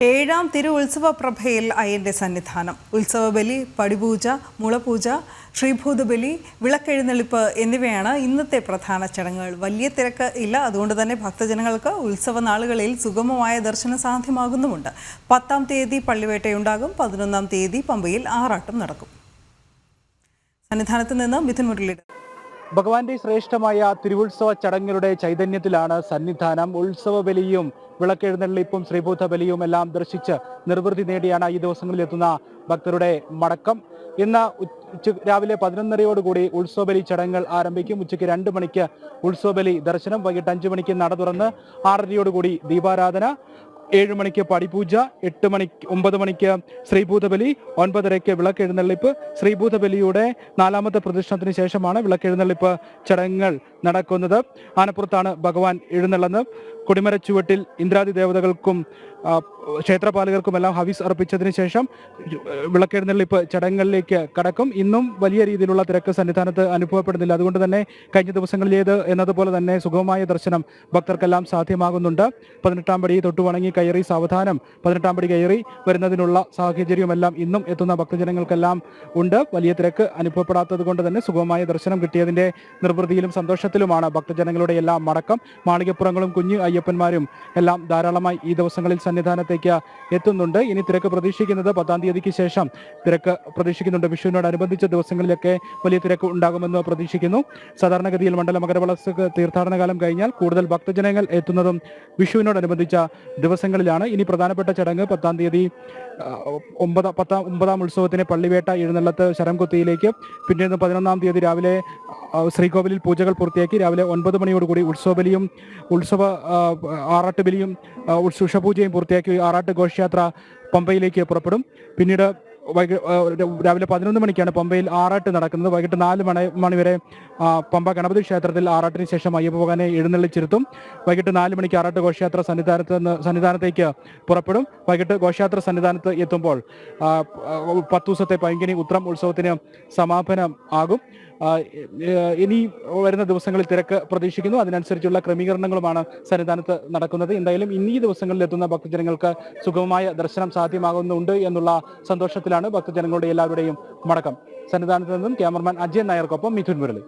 ഏഴാം തിരുഉത്സവ പ്രഭയിൽ അയ്യന്റെ സന്നിധാനം. ഉത്സവബലി, പടിപൂജ, മുളപൂജ, ശ്രീഭൂതബലി, വിളക്കെഴുന്നള്ളിപ്പ് എന്നിവയാണ് ഇന്നത്തെ പ്രധാന ചടങ്ങുകൾ. വലിയ തിരക്ക് ഇല്ല, അതുകൊണ്ട് തന്നെ ഭക്തജനങ്ങൾക്ക് ഉത്സവ നാളുകളിൽ സുഗമമായ ദർശനം സാധ്യമാകുന്നുമുണ്ട്. 10-ാം തീയതി പള്ളിവേട്ടയുണ്ടാകും. 11-ാം തീയതി പമ്പയിൽ ആറാട്ടും നടക്കും. സന്നിധാനത്ത് നിന്ന് മിഥുൻ മുരളി. ഭഗവാന്റെ ശ്രേഷ്ഠമായ തിരുവുത്സവ ചടങ്ങുകളുടെ ചൈതന്യത്തിലാണ് സന്നിധാനം. ഉത്സവ ബലിയും വിളക്കെഴുന്നള്ളിപ്പും ശ്രീഭൂത ബലിയും എല്ലാം ദർശിച്ച് നിർവൃത്തി നേടിയാണ് ഈ ദിവസങ്ങളിൽ എത്തുന്ന ഭക്തരുടെ മടക്കം. ഇന്ന് രാവിലെ 11:30യോടുകൂടി ഉത്സവബലി ചടങ്ങുകൾ ആരംഭിക്കും. ഉച്ചയ്ക്ക് 2 മണിക്ക് ഉത്സവബലി ദർശനം, വൈകിട്ട് 5 മണിക്ക് നട തുറന്ന് 6:30യോടുകൂടി ദീപാരാധന, 7 മണിക്ക് പടിപൂജ, 9 മണിക്ക് ശ്രീഭൂതബലി, 9:30-ക്ക് വിളക്കെഴുന്നള്ളിപ്പ്. ശ്രീഭൂതബലിയുടെ 4ാമത്തെ പ്രദക്ഷിണത്തിന് ശേഷമാണ് വിളക്കെഴുന്നള്ളിപ്പ് ചടങ്ങുകൾ നടക്കുന്നത്. ആനപ്പുറത്താണ് ഭഗവാൻ എഴുന്നള്ളുന്നത്. കൊടിമരച്ചുവട്ടിൽ ഇന്ദ്രാദി ദേവതകൾക്കും ക്ഷേത്രപാലകർക്കുമെല്ലാം ഹവിസ് അർപ്പിച്ചതിന് ശേഷം വിളക്കെഴുന്നള്ളിപ്പ് ചടങ്ങുകളിലേക്ക് കടക്കും. ഇന്നും വലിയ രീതിയിലുള്ള തിരക്ക് സന്നിധാനത്ത് അനുഭവപ്പെടുന്നില്ല. അതുകൊണ്ട് തന്നെ കഴിഞ്ഞ ദിവസങ്ങളിലേത് എന്നതുപോലെ തന്നെ സുഗമമായ ദർശനം ഭക്തർക്കെല്ലാം സാധ്യമാകുന്നുണ്ട്. 18-ാം പടി തൊട്ടു വണങ്ങി കയറി സാവധാനം 18-ാം പടി കയറി വരുന്നതിനുള്ള സാഹചര്യമെല്ലാം ഇന്നും എത്തുന്ന ഭക്തജനങ്ങൾക്കെല്ലാം ഉണ്ട്. വലിയ തിരക്ക് അനുഭവപ്പെടാത്തത് കൊണ്ട് തന്നെ സുഗമമായ ദർശനം കിട്ടിയതിൻ്റെ നിർവൃതിയിലും സന്തോഷത്തിലുമാണ് ഭക്തജനങ്ങളുടെ എല്ലാം മടക്കം. മാളികപ്പുറങ്ങളും കുഞ്ഞു അയ്യപ്പന്മാരും എല്ലാം ധാരാളമായി ഈ ദിവസങ്ങളിൽ സന്നിധാനത്തേക്ക് എത്തുന്നുണ്ട്. ഇനി തിരക്ക് പ്രതീക്ഷിക്കുന്നത് 10-ാം തീയതിക്ക് ശേഷം തിരക്ക് പ്രതീക്ഷിക്കുന്നുണ്ട്. വിഷുവിനോടനുബന്ധിച്ച ദിവസങ്ങളിലൊക്കെ വലിയ തിരക്ക് ഉണ്ടാകുമെന്ന് പ്രതീക്ഷിക്കുന്നു. സാധാരണഗതിയിൽ മണ്ഡല മകരവിളക്ക് തീർത്ഥാടന കാലം കഴിഞ്ഞാൽ കൂടുതൽ ഭക്തജനങ്ങൾ എത്തുന്നതും വിഷുവിനോടനുബന്ധിച്ച ദിവസങ്ങളിലാണ്. ഇനി പ്രധാനപ്പെട്ട ചടങ്ങ് 10-ാം തീയതി 9-ാം ഉത്സവത്തിന് പള്ളിവേട്ട എഴുന്നള്ളത്ത് ശരംകുത്തിയിലേക്ക്. പിന്നീട് 11-ാം തീയതി രാവിലെ ശ്രീകോവിലിൽ പൂജകൾ പൂർത്തിയാക്കി രാവിലെ 9 മണിയോടുകൂടി ഉത്സവബലിയും ആറാട്ടുബലിയും ഉഷപൂജയും പൂർത്തിയാക്കി ആറാട്ട് ഘോഷയാത്ര പമ്പയിലേക്ക് പുറപ്പെടും. പിന്നീട് രാവിലെ 11 മണിക്കാണ് പമ്പയിൽ ആറാട്ട് നടക്കുന്നത്. വൈകിട്ട് 4 മണി വരെ പമ്പ ഗണപതി ക്ഷേത്രത്തിൽ ആറാട്ടിന് ശേഷം അയ്യപ്പ ഭഗവാനെ എഴുന്നള്ളിച്ചിരുത്തും. വൈകിട്ട് 4 മണിക്ക് ആറാട്ട് ഘോഷയാത്ര സന്നിധാനത്തേക്ക് പുറപ്പെടും. വൈകിട്ട് ഘോഷയാത്ര സന്നിധാനത്ത് എത്തുമ്പോൾ 10 ദിവസത്തെ പൈങ്കിനി ഉത്രം ഉത്സവത്തിന് സമാപനം ആകും. ഇനി വരുന്ന ദിവസങ്ങളിൽ തിരക്ക് പ്രതീക്ഷിക്കുന്നു. അതിനനുസരിച്ചുള്ള ക്രമീകരണങ്ങളുമാണ് സന്നിധാനത്ത് നടക്കുന്നത്. എന്തായാലും ഇന്നീ ദിവസങ്ങളിൽ എത്തുന്ന ഭക്തജനങ്ങൾക്ക് സുഗമമായ ദർശനം സാധ്യമാകുന്നുണ്ട് എന്നുള്ള സന്തോഷത്തിലാണ് ഭക്തജനങ്ങളുടെ എല്ലാവരുടെയും മടക്കം. സന്നിധാനത്ത് നിന്നും ക്യാമറമാൻ അജയൻ നായർക്കൊപ്പം മിഥുൻ മുരളി.